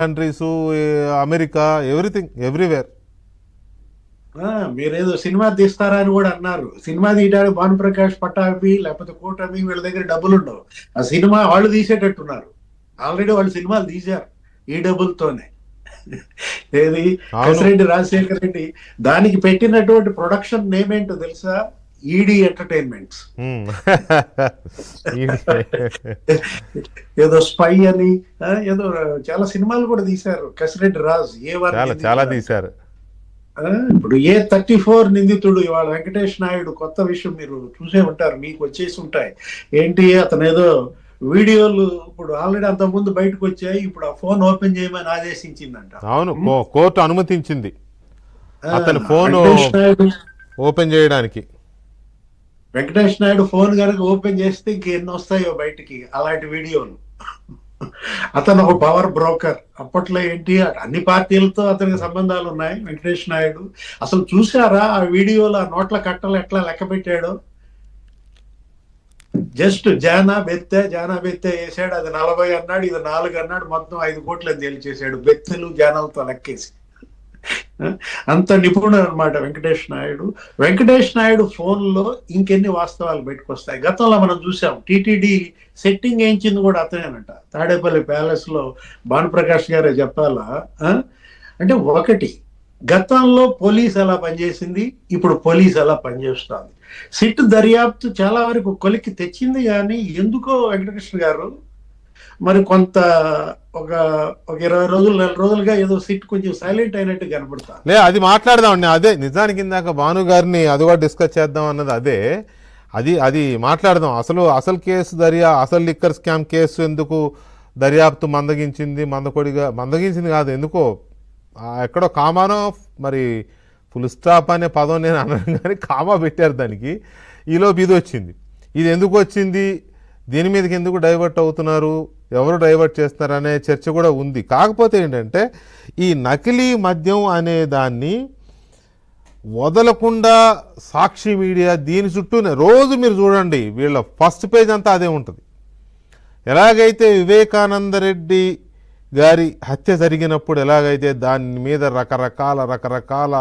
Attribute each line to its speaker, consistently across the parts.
Speaker 1: Countries, America, everything, everywhere.
Speaker 2: మీరేదో cinema తీస్తారా అని కూడా అన్నారు. సినిమా తీయడానికి భానుప్రకాష్ పట్టాభి లేకపోతే కూటమి వీళ్ళ దగ్గర డబ్బులు ఉండవు. ఆ సినిమా వాళ్ళు తీసేటట్టున్నారు. ఆల్రెడీ వాళ్ళు సినిమాలు తీశారు ఈ డబ్బులతోనే. ఏది కసిరెడ్డి రాజశేఖర రెడ్డి దానికి పెట్టినటువంటి ప్రొడక్షన్ నేమ్ ఏంటో తెలుసా? ED entertainments. ఏదో స్పై అని ఏదో చాలా సినిమాలు కూడా తీశారు కసిరెడ్డి రాజ్.
Speaker 1: చాలా తీశారు.
Speaker 2: ఇప్పుడు A34 నిందితుడు ఇవాళ వెంకటేష్ నాయుడు, కొత్త విషయం మీరు చూసే ఉంటారు, మీకు వచ్చేసి ఉంటాయి. ఏంటి అతను ఏదో వీడియోలు ఇప్పుడు ఆల్రెడీ అంత ముందు బయటకు వచ్చాయి. ఇప్పుడు ఆ ఫోన్ ఓపెన్ చేయమని ఆదేశించిందంట.
Speaker 1: అవును, కోర్టు అనుమతించింది అతని ఫోన్ ఓపెన్ చేయడానికి.
Speaker 2: వెంకటేష్ నాయుడు ఫోన్ కనుక ఓపెన్ చేస్తే ఇంకెన్ని వస్తాయో బయటికి అలాంటి వీడియోలు. అతను ఒక పవర్ బ్రోకర్. అప్పట్లో ఏంటి అన్ని పార్టీలతో అతనికి సంబంధాలు ఉన్నాయి వెంకటేష్ నాయుడు. అసలు చూసారా ఆ వీడియోలో ఆ నోట్ల కట్టలు ఎట్లా లెక్క పెట్టాడు? జస్ట్ జానా బెత్తె వేసాడు. అది 40 అన్నాడు, ఇది 4 అన్నాడు, మొత్తం 5 కోట్లు అని తేల్చేసాడు బెత్తెలు జానాలతో లెక్కేసి. అంత నిపుణుడు అనమాట వెంకటేష్ నాయుడు. వెంకటేష్ నాయుడు ఫోన్ లో ఇంకెన్ని వాస్తవాలు బయటకు వస్తాయి. గతంలో మనం చూసాం టీటీడీ సెట్టింగ్ వేయించింది కూడా అతనేనంట. తాడేపల్లి ప్యాలెస్ లో భానుప్రకాష్ గారే చెప్పాలా? అంటే ఒకటి, గతంలో పోలీస్ ఎలా పనిచేసింది, ఇప్పుడు పోలీస్ ఎలా పనిచేస్తుంది. సిట్ దర్యాప్తు చాలా వరకు కొలిక్కి తెచ్చింది. కానీ ఎందుకో వెంకటకృష్ణ గారు మరి కొంత ఒక 20 రోజులు 4 రోజులుగా ఏదో సిట్ కొంచెం సైలెంట్ అయినట్టు కనపడతా.
Speaker 1: అది మాట్లాడదాం. అదే నిజానికి ఇందాక భాను గారిని అది కూడా డిస్కస్ చేద్దాం అన్నది అదే. అది మాట్లాడదాం. అసలు కేసు అసలు లిక్కర్ స్కామ్ కేసు ఎందుకు దర్యాప్తు మందగించింది కాదు, ఎందుకో ఎక్కడో కామానో మరి ఫుల్ స్టాప్ అనే పదం నేను అన్నాను కానీ కామా పెట్టారు దానికి. ఈలోపు ఇది వచ్చింది. ఇది ఎందుకు వచ్చింది, దీని మీదకి ఎందుకు డైవర్ట్ అవుతున్నారు, ఎవరు డైవర్ట్ చేస్తున్నారు అనే చర్చ కూడా ఉంది. కాకపోతే ఏంటంటే ఈ నకిలీ మద్యం అనే దాన్ని వదలకుండా సాక్షి మీడియా దీని చుట్టూనే రోజు మీరు చూడండి, వీళ్ళ ఫస్ట్ పేజ్ అంతా అదే ఉంటుంది. ఎలాగైతే వివేకానంద రెడ్డి గారి హత్య జరిగినప్పుడు ఎలాగైతే దాని మీద రకరకాల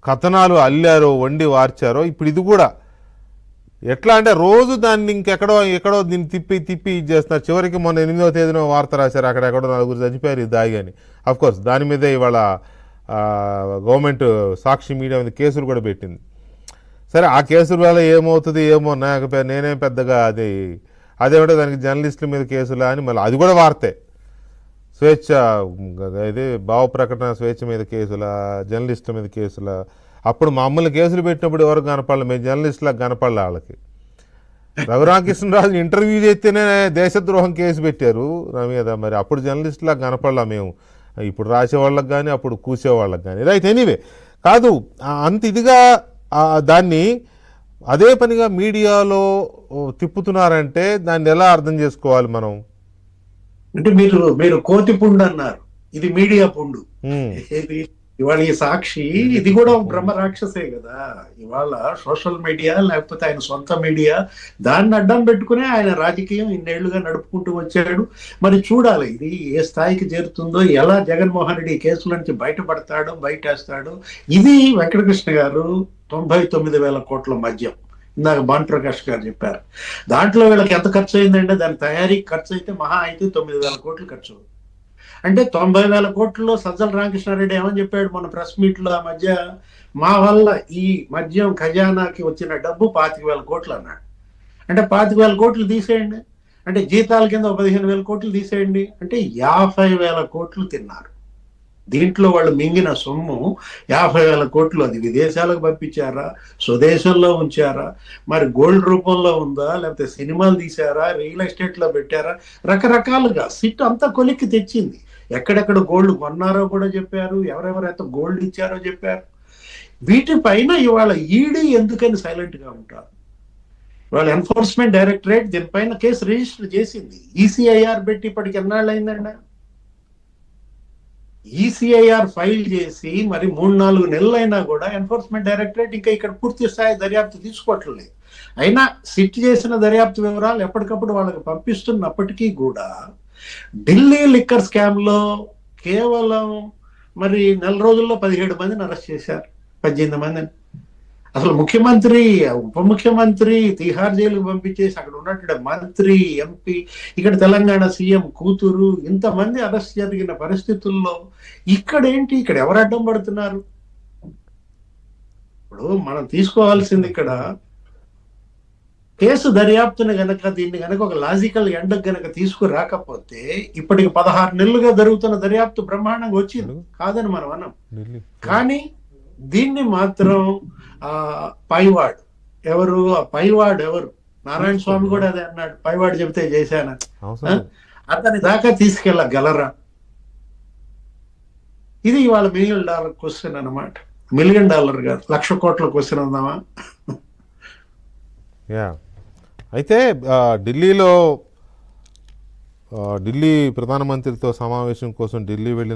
Speaker 1: కథనాలు అల్లారో, వండి వార్చారో, ఇప్పుడు ఇది కూడా ఎట్లా అంటే రోజు దాన్ని ఎక్కడో దీన్ని తిప్పి ఇది చేస్తున్నారు. చివరికి మొన్న 8వ తేదీన వార్త రాశారు, అక్కడెక్కడో 4 చనిపోయారు ఇది దాగని. అఫ్కోర్స్ దాని మీదే ఇవాళ గవర్నమెంట్ సాక్షి మీడియా మీద కేసులు కూడా పెట్టింది. సరే, ఆ కేసుల వల్ల ఏమవుతుంది ఏమో, నేనేం పెద్దగా అదేమిటో దానికి జర్నలిస్టుల మీద కేసులా అని మళ్ళీ అది కూడా వార్తే. స్వేచ్ఛ ఇది భావ ప్రకటన స్వేచ్ఛ మీద కేసుల, జర్నలిస్టుల మీద కేసుల. అప్పుడు మమ్మల్ని కేసులు పెట్టినప్పుడు ఎవరు కనపడలే, మేము జర్నలిస్టులకు కనపడలే. వాళ్ళకి రఘురామకృష్ణరాజు ఇంటర్వ్యూ చేస్తేనే దేశద్రోహం కేసు పెట్టారు నా మీద. మరి అప్పుడు జర్నలిస్టులకు కనపడలా మేము, ఇప్పుడు రాసేవాళ్ళకి కానీ అప్పుడు కూసేవాళ్ళకి కానీ. రైట్, ఎనీవే కాదు అంత ఇదిగా దాన్ని అదే పనిగా మీడియాలో తిప్పుతున్నారంటే దాన్ని ఎలా అర్థం చేసుకోవాలి మనం?
Speaker 2: అంటే మీరు కోతి పుండు అన్నారు, ఇది మీడియా పుండు. ఇవాళ ఈ సాక్షి ఇది కూడా బ్రహ్మ రాక్షసే కదా. ఇవాళ సోషల్ మీడియా లేకపోతే ఆయన సొంత మీడియా, దాన్ని అడ్డం పెట్టుకునే ఆయన రాజకీయం ఇన్నేళ్లుగా నడుపుకుంటూ వచ్చాడు. మరి చూడాలి ఇది ఏ స్థాయికి చేరుతుందో, ఎలా జగన్మోహన్ రెడ్డి కేసుల నుంచి బయటేస్తాడు. ఇది వెంకటకృష్ణ గారు 99,000 కోట్ల మద్యం ఇందాక భానుప్రకాష్ గారు చెప్పారు. దాంట్లో వీళ్ళకి ఎంత ఖర్చు అయిందంటే దాని తయారీకి ఖర్చు అయితే మహా అయితే 9,000 కోట్లు ఖర్చు. అంటే 90,000 కోట్లలో సజ్జల రామకృష్ణారెడ్డి ఏమని చెప్పాడు మొన్న ప్రెస్ మీట్ లో? ఆ మధ్య మా వల్ల ఈ మద్యం ఖజానాకి వచ్చిన డబ్బు 25,000 కోట్లు అన్నాడు. అంటే 25,000 కోట్లు తీసేయండి, అంటే జీతాల కింద 15,000 కోట్లు తీసేయండి, అంటే 50,000 కోట్లు తిన్నారు. దీంట్లో వాళ్ళు మింగిన సొమ్ము 50,000 కోట్లు. అది విదేశాలకు పంపించారా, స్వదేశంలో ఉంచారా, మరి గోల్డ్ రూపంలో ఉందా, లేకపోతే సినిమాలు తీశారా, రియల్ ఎస్టేట్ లో పెట్టారా, రకరకాలుగా సిట్ అంతా కొలిక్కి తెచ్చింది. ఎక్కడెక్కడ గోల్డ్ కొన్నారో కూడా చెప్పారు, ఎవరెవరైతే గోల్డ్ ఇచ్చారో చెప్పారు. వీటిపైన ఇవాళ ఈడీ ఎందుకని సైలెంట్ గా ఉంటారు? ఇవాళ ఎన్ఫోర్స్మెంట్ డైరెక్టరేట్ దీనిపైన కేసు రిజిస్టర్ చేసింది. ఈసీఐఆర్ పెట్టి ఇప్పటికి ఎన్నాళ్ళు అయిందండి? ఈసీఐఆర్ ఫైల్ చేసి మరి 3-4 నెలలైనా కూడా ఎన్ఫోర్స్మెంట్ డైరెక్టరేట్ ఇంకా ఇక్కడ పూర్తి స్థాయి దర్యాప్తు తీసుకోవట్లేదు. అయినా సిట్ చేసిన దర్యాప్తు వివరాలు ఎప్పటికప్పుడు వాళ్ళకి పంపిస్తున్నప్పటికీ కూడా ఢిల్లీ లిక్కర్ స్కామ్ లో కేవలం మరి నెల రోజుల్లో 17 మందిని అరెస్ట్ చేశారు, 18 మందిని. అసలు ముఖ్యమంత్రి, ఉప ముఖ్యమంత్రి తిహార్ జైలుకు పంపించేసి అక్కడ ఉన్నటువంటి మంత్రి, ఎంపీ, ఇక్కడ తెలంగాణ సీఎం కూతురు, ఇంతమంది అరెస్ట్ జరిగిన పరిస్థితుల్లో ఇక్కడ ఎవరు అడ్డం పడుతున్నారు? ఇప్పుడు మనం తీసుకోవాల్సింది ఇక్కడ కేసు దర్యాప్తుని గనక, దీన్ని గనక ఒక లాజికల్ ఎండకు గనక తీసుకురాకపోతే ఇప్పటికి 16 నెలలుగా జరుగుతున్న దర్యాప్తు బ్రహ్మాండంగా వచ్చింది, కాదని మనం అన్నాం. కానీ దీన్ని మాత్రం పైవాడు ఎవరు, ఆ పైవాడు ఎవరు? నారాయణ స్వామి కూడా అదే అన్నాడు, పైవాడు చెబితే చేశానని. అతని దాకా తీసుకెళ్ళగలరా? ఇది ఇవాళ $1 మిలియన్ క్వశ్చన్ అన్నమాట. $1 మిలియన్ కాదు, 1,00,000 కోట్ల క్వశ్చన్ ఉందామా?
Speaker 1: అయితే ఢిల్లీ ప్రధానమంత్రితో సమావేశం కోసం ఢిల్లీ వెళ్ళిన